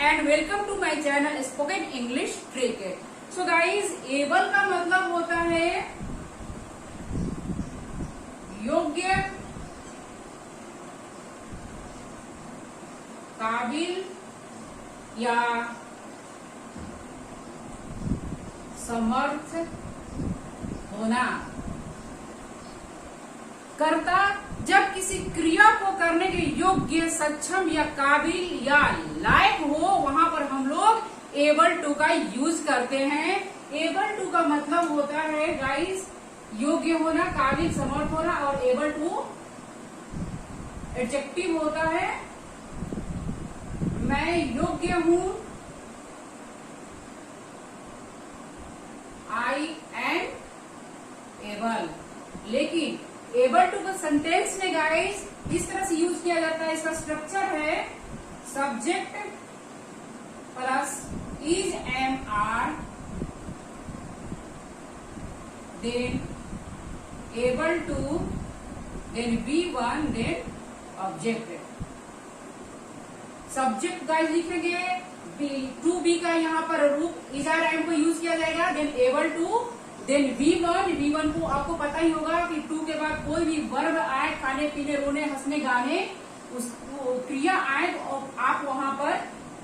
and welcome to my channel Spoken English Cricket. So guys, able का मतलब होता है योग्य, काबिल या समर्थ होना। कर्ता जब किसी क्रिया को करने के योग्य, सक्षम या काबिल या लायक हो, वहां पर हम लोग एबल टू का यूज करते हैं। एबल टू का मतलब होता है गाइस योग्य होना, काबिल, समर्थ होना, और एबल टू एडजेक्टिव होता है मैं योग्य हूं, आई एम एबल। लेकिन एबल टू का सेंटेंस में गाइस इस तरह से यूज किया जाता है। इसका स्ट्रक्चर है subject plus is am are, then able to, then V1, then object. Subject guys लिखेंगे टू बी का यहाँ पर रूप इज आर एम को यूज किया जाएगा, then able to, then V1 को आपको पता ही होगा कि टू के बाद कोई भी वर्ब आए, खाने पीने, रोने, हंसने, गाने, उस क्रिया आए तो आप वहां पर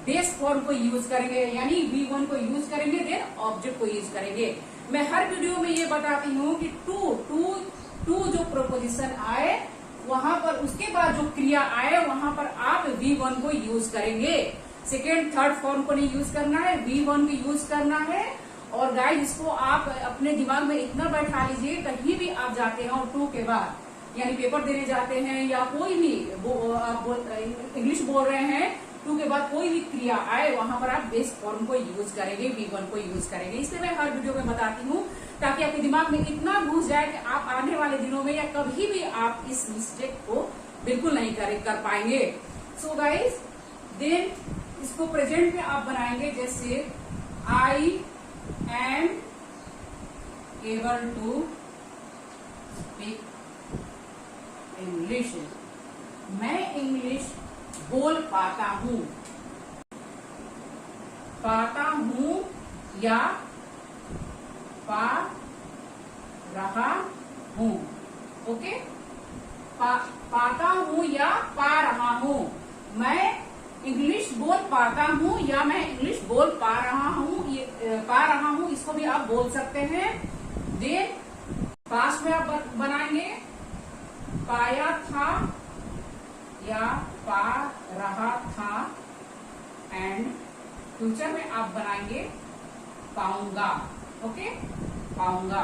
बेस फॉर्म को यूज करेंगे, यानी V1 को यूज करेंगे, देन ऑब्जेक्ट को यूज करेंगे। मैं हर वीडियो में ये बताती हूँ कि टू जो प्रोपोजिशन आए वहां पर उसके बाद जो क्रिया आए वहां पर आप V1 को यूज करेंगे। सेकेंड थर्ड फॉर्म को नहीं यूज करना है, V1 को यूज करना है। और गाइस इसको आप अपने दिमाग में इतना बैठा लीजिए, कहीं भी आप जाते हैं और टू के बाद यानी पेपर देने जाते हैं या कोई भी इंग्लिश बोल रहे हैं, टू के बाद कोई भी क्रिया आए वहां पर आप बेस फॉर्म को यूज करेंगे, V1 को यूज करेंगे। इसलिए मैं हर वीडियो में बताती हूँ ताकि आपके दिमाग में इतना घुस जाए कि आप आने वाले दिनों में या कभी भी आप इस मिस्टेक को बिल्कुल नहीं कर पाएंगे। सो गाइस देन इसको प्रेजेंट में आप बनाएंगे, जैसे I am able to speak English, मैं इंग्लिश बोल पाता हूँ या पा रहा हूँ। ओके, पाता हूँ या पा रहा हूँ। मैं इंग्लिश बोल पाता हूँ या मैं इंग्लिश बोल पा रहा हूँ, इसको भी आप बोल सकते हैं। देन पास्ट में आप बनाएंगे पाया था या पा रहा था, एंड फ्यूचर में आप बनाएंगे पाऊंगा। ओके, पाऊंगा।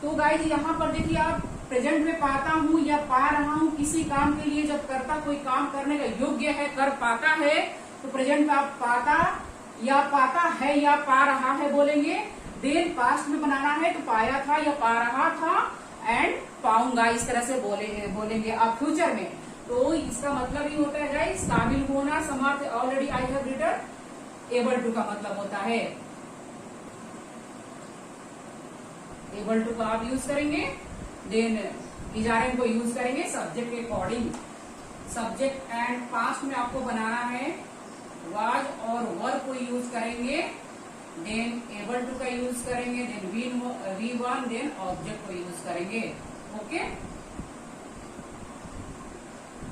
तो गाइस यहाँ पर देखिए आप प्रेजेंट में पाता हूँ या पा रहा हूँ, किसी काम के लिए जब करता कोई काम करने का योग्य है, कर पाता है, तो प्रेजेंट में आप पाता है या पा रहा है बोलेंगे। देन पास्ट में बनाना है तो पाया था या पा रहा था, एंड पाऊंगा, इस तरह से बोलेंगे आप फ्यूचर में। तो इसका मतलब ही होता है गाइस काबिल होना, समर्थ। Already I have written able to का मतलब होता है। एबल टू का आप यूज करेंगे, देन इजारे को यूज करेंगे सब्जेक्ट के अकॉर्डिंग। सब्जेक्ट एंड पास्ट में आपको बनाना है वाज और वर को यूज करेंगे, देन एबल टू का यूज करेंगे, देन V1, देन ऑब्जेक्ट को यूज करेंगे। ओके,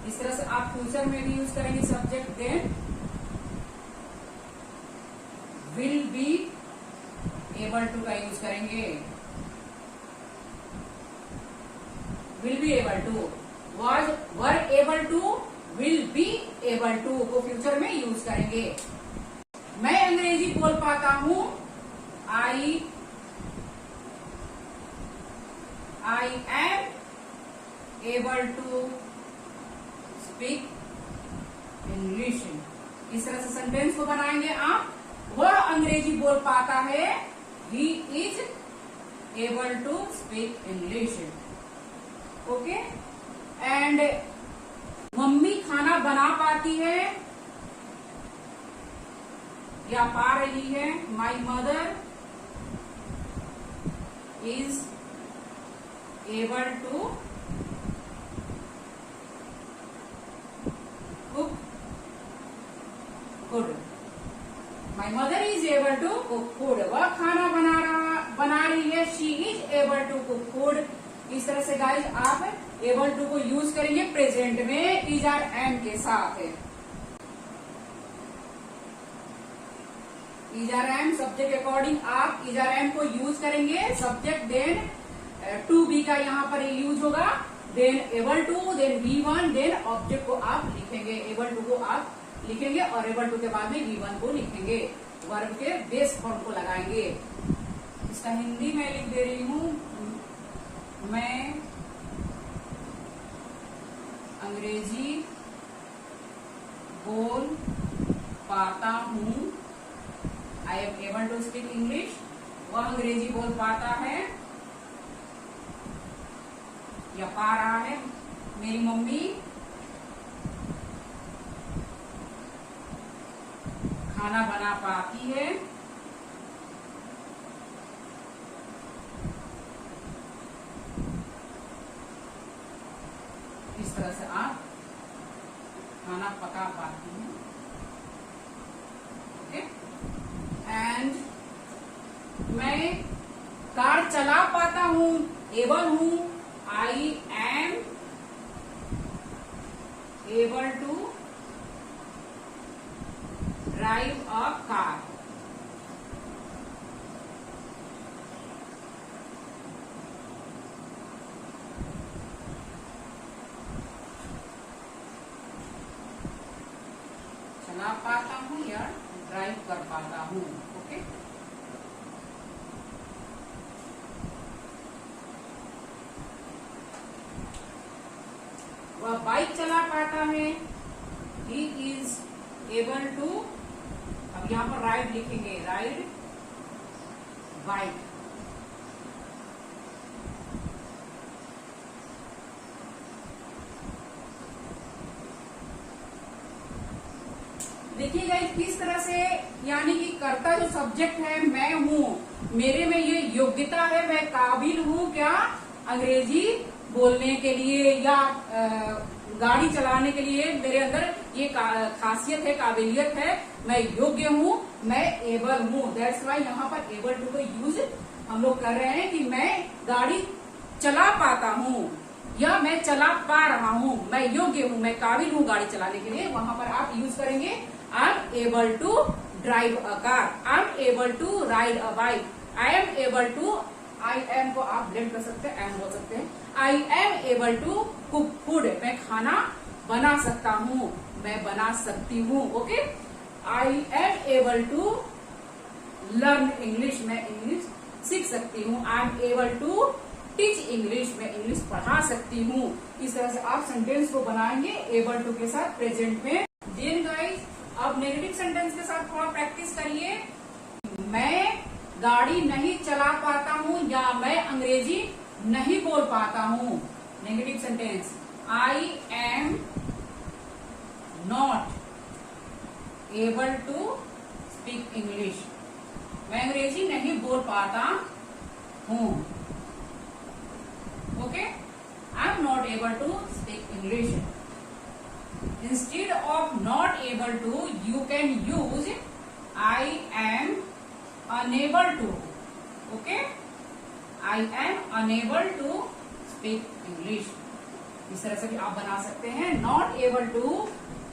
इस तरह से आप फ्यूचर में भी यूज करेंगे subject, then will be able to का यूज करेंगे, will be able to, was, were able to, will be able to को फ्यूचर में यूज करेंगे। मैं अंग्रेजी बोल पाता हूँ, I am able to speak English। इस तरह से सेंटेंस को बनाएंगे आप। वह अंग्रेजी बोल पाता है, he is able to speak English। Okay, and mummy खाना बना पाती है या पा रही है, my mother is able to cook food. My mother is able to cook food, वह खाना बना रही है। She is able to cook food. इस तरह से गाइज आप एबल टू को यूज करेंगे प्रेजेंट में इज आर एम के साथ। इज आर एम सब्जेक्ट के अकॉर्डिंग आप इज आर एम को यूज करेंगे। सब्जेक्ट देन टू बी का यहाँ पर यूज होगा, then able to, then V1, then object को आप लिखेंगे। एबल टू को आप लिखेंगे और एबल टू के बाद में V1 को लिखेंगे। वर्ब के बेस फॉर्म को लगाएंगे। इसका हिंदी में लिख दे रही हूं, मैं अंग्रेजी बोल पाता हूं। I am able to speak English. वह अंग्रेजी बोल पाता है या पा रहा है। मेरी मम्मी खाना बना पाती है। इस तरह से आप खाना पका पाती हैं। ओके। एंड मैं कार चला पाता हूं, एबल हूं। I am able to drive a car. चला पाता हूं या ड्राइव कर पाता हूं। ओके। वह बाइक चला पाता है। ही इज एबल टू, अब यहां पर राइड लिखेंगे, राइड बाइक। देखिएगा किस तरह से, यानी कि कर्ता जो सब्जेक्ट है मैं हूं, मेरे में ये योग्यता है, मैं काबिल हूं क्या अंग्रेजी बोलने के लिए या गाड़ी चलाने के लिए। मेरे अंदर ये खासियत है, काबिलियत है, मैं योग्य हूं, मैं एबल हूं। दैट्स वाई यहाँ पर एबल टू को यूज हम लोग कर रहे हैं कि मैं गाड़ी चला पाता हूं या मैं चला पा रहा हूं, मैं योग्य हूं, मैं काबिल हूं गाड़ी चलाने के लिए। वहां पर आप यूज करेंगे I am able to drive a car, I am able to ride a bike, I am able to, I am को आप ब्लेंड कर सकते हैं, एम बोल सकते हैं। I am able to cook food, मैं खाना बना सकता हूँ, मैं बना सकती हूँ। Okay. I am able to learn English, मैं इंग्लिश सीख सकती हूँ। I am able to teach English, मैं इंग्लिश पढ़ा सकती हूँ। इस तरह से आप सेंटेंस को बनाएंगे एबल टू के साथ प्रेजेंट में। देन गाइस अब नेगेटिव सेंटेंस के साथ थोड़ा प्रैक्टिस करिए। मैं गाड़ी नहीं चला पाता हूँ या मैं अंग्रेजी नहीं बोल पाता हूँ। Negative sentence, I am not able to speak English, मैं अंग्रेजी नहीं बोल पाता हूँ। Okay. I am not able to speak English. Instead of not able to you can use I am unable to। Okay. I am unable to speak English। इस तरह से भी आप बना सकते हैं। not able to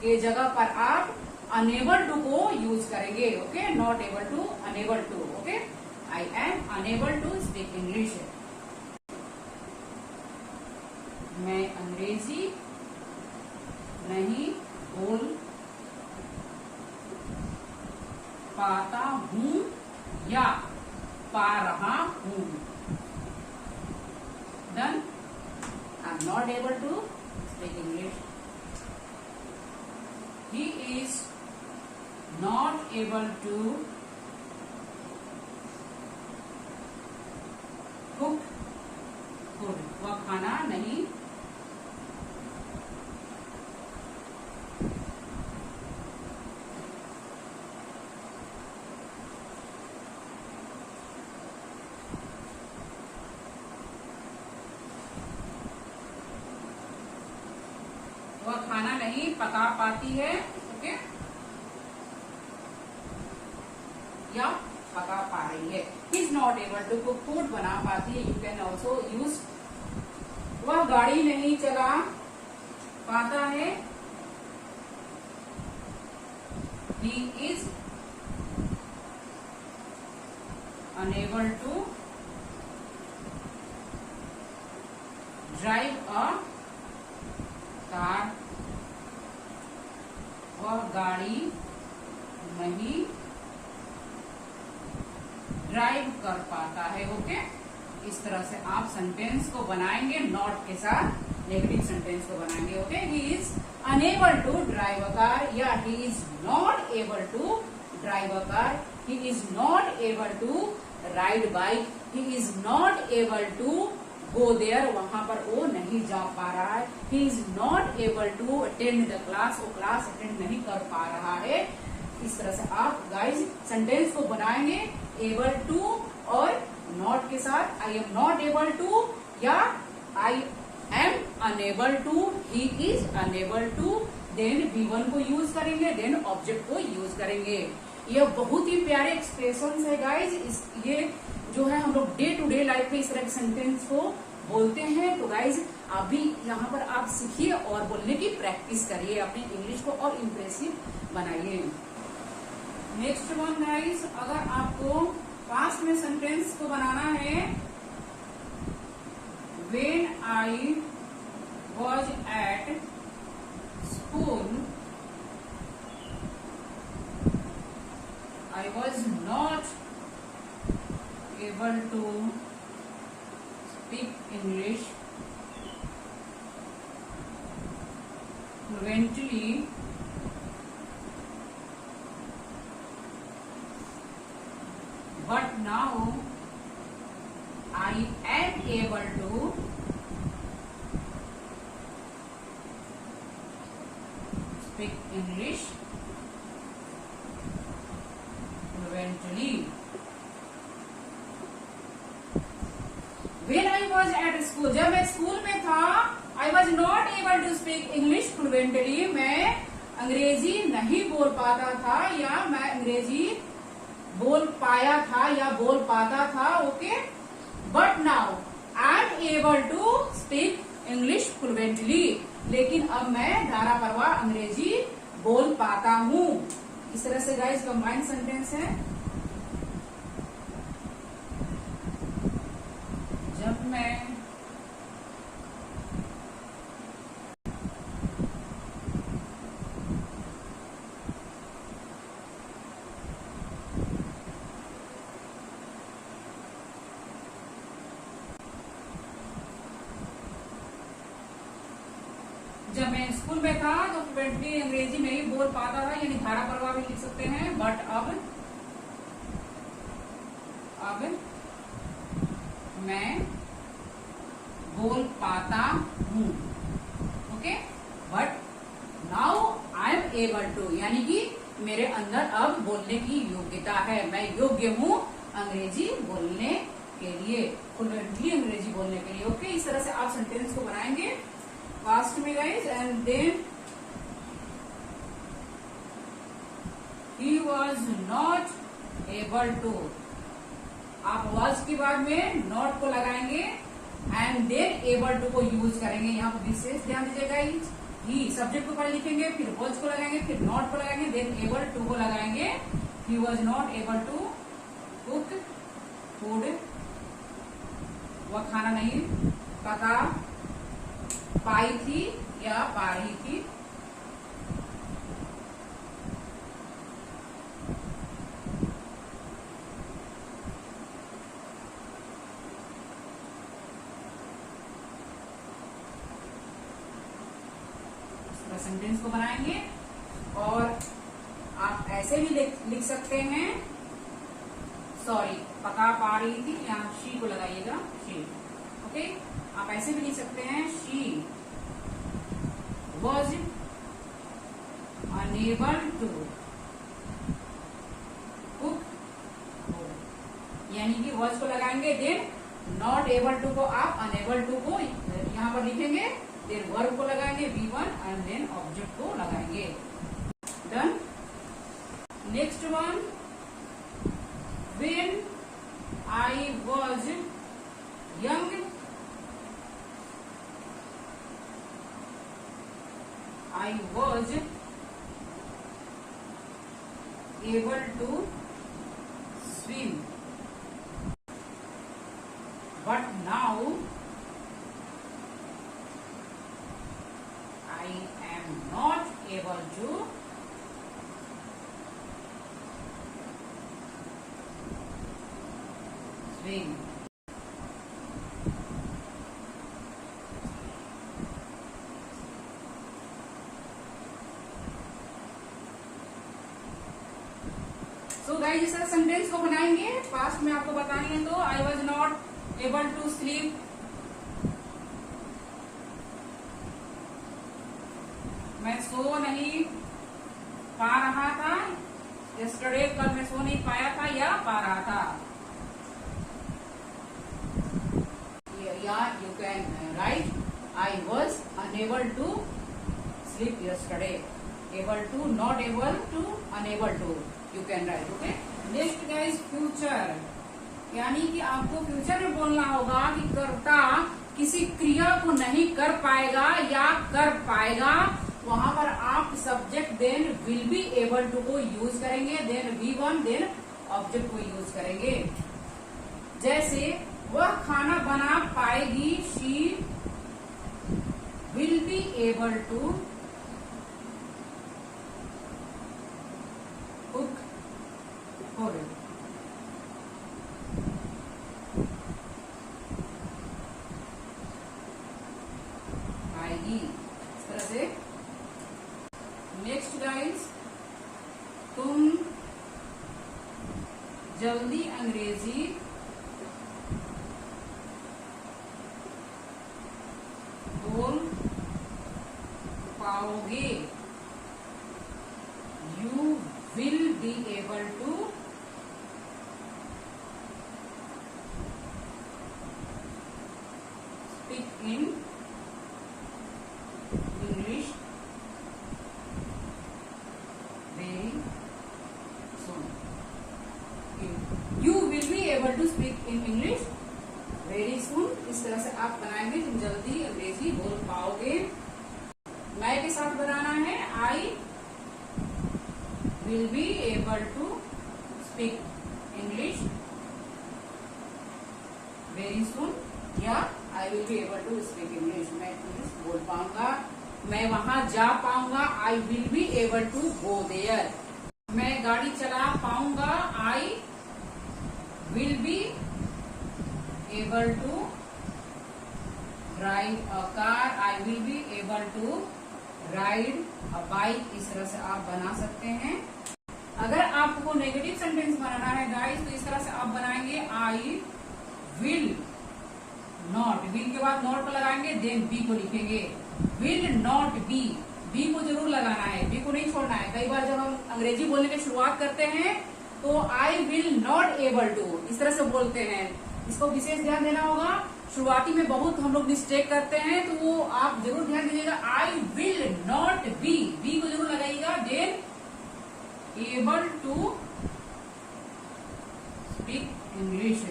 के जगह पर आप unable to को यूज करेंगे। Okay. not able to, unable to। Okay. I am unable to speak English। मैं अंग्रेजी नहीं बोल पाता हूँ या पा रहा हूं। Done। I'm not able to speak English। He is not able to cook food। वह खाना नहीं पका पाती है। ओके। या पका पा रही है। Is not able to cook food, बना पाती है। यू कैन ऑल्सो यूज, वह गाड़ी नहीं चला पाता है। He is unable to drive a car, वह गाड़ी नहीं ड्राइव कर पाता है। ओके, इस तरह से आप सेंटेंस को बनाएंगे, नॉट के साथ नेगेटिव सेंटेंस को बनाएंगे। Okay, he is unable to drive a car, या he is not able to drive a car, he is not able to ride bike, he is not able to go there, वहां पर वो नहीं जा पा रहा है। He is not able to attend the class, वो क्लास अटेंड नहीं कर पा रहा है। इस तरह से आप गाइज सेंटेंस को बनाएंगे एबल टू और नॉट के साथ। I am not able to, या I am unable to, he is unable to, then V1 को यूज करेंगे, देन ऑब्जेक्ट को यूज करेंगे। ये बहुत ही प्यारे एक्सप्रेशन है गाइज। ये जो है हम लोग डे टू डे लाइफ में इस तरह के सेंटेंस को बोलते हैं। तो गाइज अभी यहाँ पर आप सीखिए और बोलने की प्रैक्टिस करिए, अपनी इंग्लिश को और इम्प्रेसिव बनाइए। नेक्स्ट वन गाइज, अगर आपको पास्ट में सेंटेंस को बनाना है, when I was at school I was not able to speak English fluently, but now I am able to speak English fluently. When I was at school, जब मैं school में था, I was not able to speak English fluently, मैं अंग्रेजी नहीं बोल पाता था, या मैं अंग्रेजी बोल पाया था या बोल पाता था। Okay, but now I am able to speak English fluently, लेकिन अब मैं धारा परवाह अंग्रेजी बोल पाता हूँ। इस तरह से गाइस कंबाइंड सेंटेंस है। जब मैं स्कूल में था तो फ्लुएंटली अंग्रेजी में ही बोल पाता था, यानी धारा प्रवाह भी लिख सकते हैं। बट अब मैं बोल पाता हूँ। Okay, but now I am able to, यानी कि मेरे अंदर अब बोलने की योग्यता है, मैं योग्य हूँ अंग्रेजी बोलने के लिए, फ्लुएंटली अंग्रेजी बोलने के लिए। ओके, इस तरह से आप सेंटेंस को बनाएंगे पास्ट में guys. And then he was not able to, आप वॉज के बाद में नॉट को लगाएंगे एंड देन एबल टू को यूज करेंगे। यहाँ पर विशेष ध्यान दीजिएगा, ही सब्जेक्ट को पहले लिखेंगे, फिर वॉज को लगाएंगे, फिर नॉट को लगाएंगे, देन एबल टू को लगाएंगे। He was not able to cook food, वह खाना नहीं पका पाई थी या पा रही थी। सेंटेंस को बनाएंगे और आप ऐसे भी लिख सकते हैं, सॉरी पका पा रही थी, यहाँ शी को लगाइएगा, शी। ओके, आप ऐसे भी लिख सकते हैं, she was unable to cook, यानी कि वॉज को लगाएंगे, देन नॉट एबल टू को आप अनेबल टू को यहाँ पर लिखेंगे, देन वर्ब को लगाएंगे V1 एंड देन ऑब्जेक्ट को लगाएंगे। Done. Next one, when I was young, I was able to swim, but now I am not able to swim. तो गाइस इस सेंटेंस को बनाएंगे, पास्ट में आपको बतानी है। तो I was not able to sleep, मैं सो नहीं पा रहा था। यस्टरडे, कल मैं सो नहीं पाया था या पा रहा था। या you can write I was unable to sleep yesterday. Able to, not able to, unable to, you can write. Okay, next guys future, यानी कि आपको फ्यूचर में बोलना होगा कि कर्ता किसी क्रिया को नहीं कर पाएगा या कर पाएगा, वहां पर आप subject then will be able to को यूज करेंगे, देन V1, देन ऑब्जेक्ट को यूज करेंगे। जैसे वह खाना बना पाएगी, she will be able to cook for it. आएगी इस तरह से। नेक्स्ट गाइस, तुम जल्दी अंग्रेजी बोल पाओगे, you will be able to speak in English very soon. You will be able to speak in English very soon. इस तरह से आप बनाएंगे, तुम जल्दी अंग्रेजी बोल पाओगे। मैं के साथ बनाना है, I will be able to speak English very soon, या I will be able to speak English, मैं इंग्लिश बोल पाऊंगा, मैं वहां जा पाऊंगा, I will be able to go there. मैं गाड़ी चला पाऊंगा, I will be able to drive a car, I will be able to ride a bike. इस तरह से आप बना सकते हैं। अगर आपको नेगेटिव सेंटेंस बनाना है गाइस, तो इस तरह से आप बनाएंगे, आई विल नॉट, विल के बाद नॉट को लगाएंगे, देन बी को लिखेंगे, विल नॉट बी, बी को जरूर लगाना है, बी को नहीं छोड़ना है। कई बार जब हम अंग्रेजी बोलने की शुरुआत करते हैं तो I will not able to इस तरह से बोलते हैं, इसको विशेष ध्यान देना होगा। शुरुआती में बहुत हम लोग मिस्टेक करते हैं, तो वो आप जरूर ध्यान दीजिएगा। I will not be, be को जरूर लगाइएगा, then able to speak English,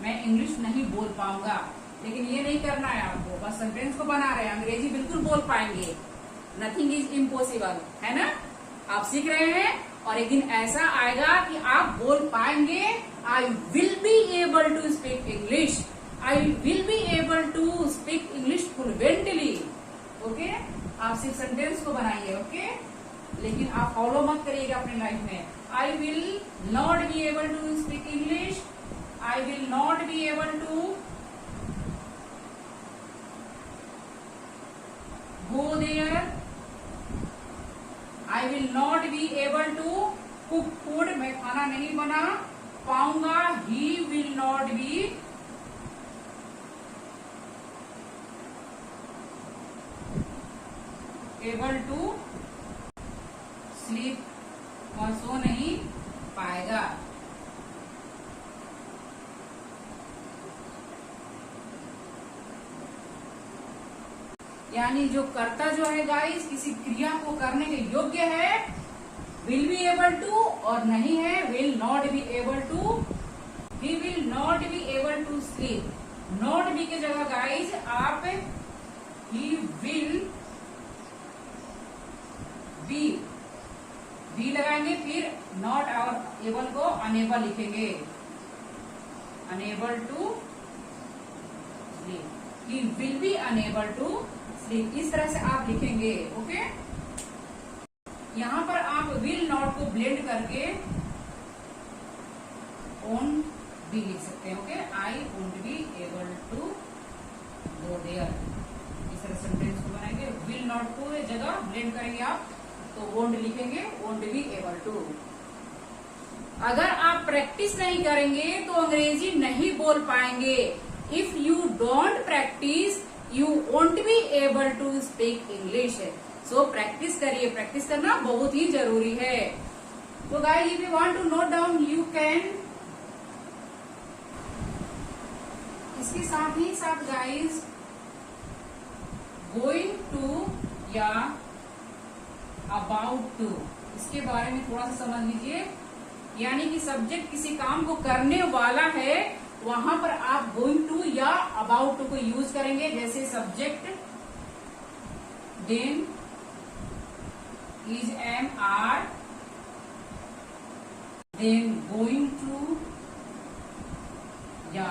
मैं इंग्लिश नहीं बोल पाऊंगा। लेकिन ये नहीं करना है आपको, बस सेंटेंस को बना रहे हैं, अंग्रेजी बिल्कुल बोल पाएंगे, नथिंग इज इम्पॉसिबल, है ना। आप सीख रहे हैं और एक दिन ऐसा आएगा कि आप बोल पाएंगे, I will be able to speak English, I will be able to speak English fluently. Okay, आप सिर्फ सेंटेंस को बनाइए, ओके, लेकिन आप फॉलो मत करिएगा अपने लाइफ में। I will not be able to speak English, I will not be able to go there, I will not be able to cook food, मैं खाना नहीं बना पाऊंगा, he will not be able to sleep, और सो नहीं पाएगा। यानी जो कर्ता जो है गाइस किसी क्रिया को करने के योग्य है, विल बी एबल टू और नहीं है will not be able to. He will not be able to sleep. Not be की जगह गाइज आप ही विल बी लगाएंगे, फिर नॉट और एबल को अनेबल लिखेंगे, unable to sleep. He will be unable to sleep, इस तरह से आप लिखेंगे। ओके, यहां पर आप विल नॉट को ब्लेंड करके ओन बी लिख सकते हैं। Okay, I won't be able to go there, इस तरह सेंटेंस को बनाएंगे। विल नॉट को जगह ब्लेंड करेंगे आप तो वोंट लिखेंगे, वोंट बी एबल टू। अगर आप प्रैक्टिस नहीं करेंगे तो अंग्रेजी नहीं बोल पाएंगे। If you don't practice you won't be able to speak English. So practice करिए, प्रैक्टिस करना बहुत ही जरूरी है। तो guys if you want to note down you can. इसके साथ ही साथ गाइस गोइंग टू या अबाउट टू, इसके बारे में थोड़ा सा समझ लीजिए। यानी कि सब्जेक्ट किसी काम को करने वाला है, वहां पर आप गोइंग टू या अबाउट टू को यूज करेंगे। जैसे subject then is am are, then going to या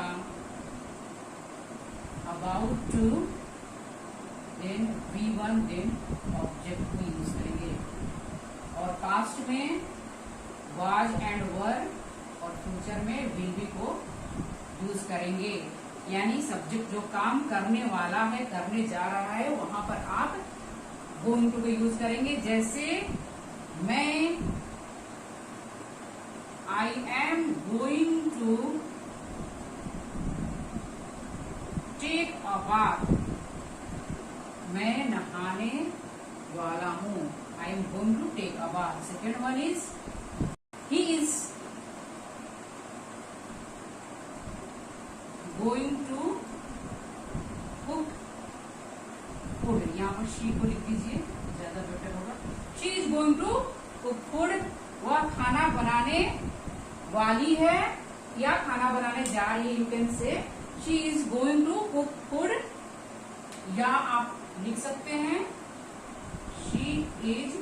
about to, then V1, then object को यूज करेंगे। और पास्ट में वाज एंड वर और फ्यूचर में विल बी को यूज करेंगे। यानी सब्जेक्ट जो काम करने वाला है, करने जा रहा है, वहां पर आप गोइंग टू को यूज करेंगे। जैसे मैं I am going to take a bath, मैं नहाने वाला हूं। I am going to take a bath. Second one is he is going to cook food, यहाँ पर शी को लिख दीजिए, ज्यादा बेटर होगा। She is going to cook food, वह खाना बनाने वाली है या खाना बनाने जा रही है। You can say she is going to cook food, या आप लिख सकते हैं शी इज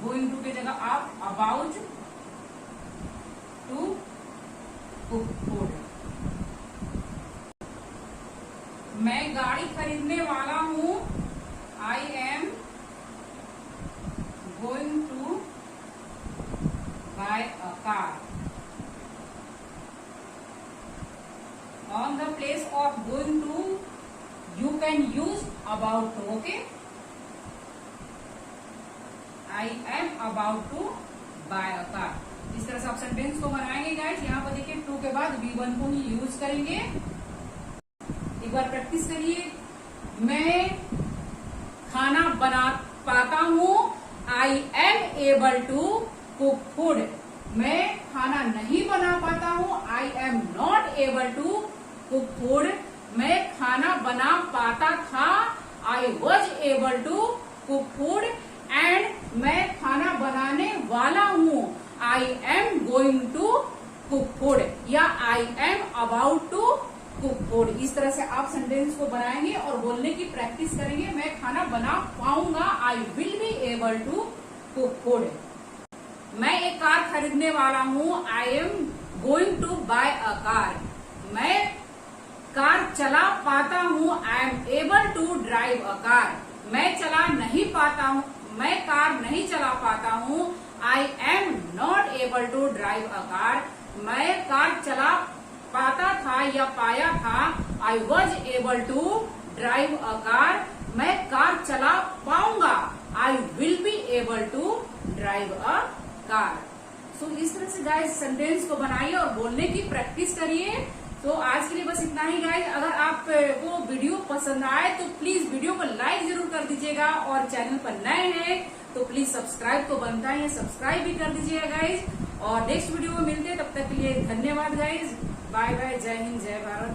गोइंग टू की जगह आप अबाउट टू कुक फूड। मैं गाड़ी खरीदने वाला हूं, I am going to buy a car. On the place of going to you can use about to। okay, I am about to buy a car। इस तरह से आप सेंटेंस को बनाएंगे गाइस। यहाँ पर देखिए टू के बाद V1 को ही यूज करेंगे। एक बार प्रैक्टिस करिए। मैं खाना बना पाता हूँ, I am able to cook food. मैं खाना नहीं बना पाता हूँ, I am not able to cook food. मैं खाना बना पाता था, I was able to cook food. And मैं खाना बनाने वाला हूँ, I am going to cook food या I am about to cook food. इस तरह से आप सेंटेंस को बनाएंगे और बोलने की प्रैक्टिस करेंगे। मैं खाना बना पाऊंगा, I will be able to cook food. मैं एक कार खरीदने वाला हूँ, I am going to buy a car. मैं कार चला पाता हूँ, I am able to drive a car. मैं चला नहीं पाता हूँ, मैं कार नहीं चला पाता हूँ, I am not able to drive a car. मैं कार चला पाता था या पाया था, I was able to drive a car. मैं कार चला पाऊंगा, I will be able to drive a car. So इस तरह से गाइस सेंटेंस को बनाइए और बोलने की प्रैक्टिस करिए। तो आज के लिए बस इतना ही गाइस। अगर आपको वीडियो पसंद आए तो प्लीज वीडियो को लाइक जरूर कर दीजिएगा, और चैनल पर नए हैं तो प्लीज सब्सक्राइब तो बनता है, सब्सक्राइब भी कर दीजिएगा गाइस। और नेक्स्ट वीडियो में मिलते हैं, तब तक के लिए धन्यवाद गाइस। बाय बाय, जय हिंद, जय भारत।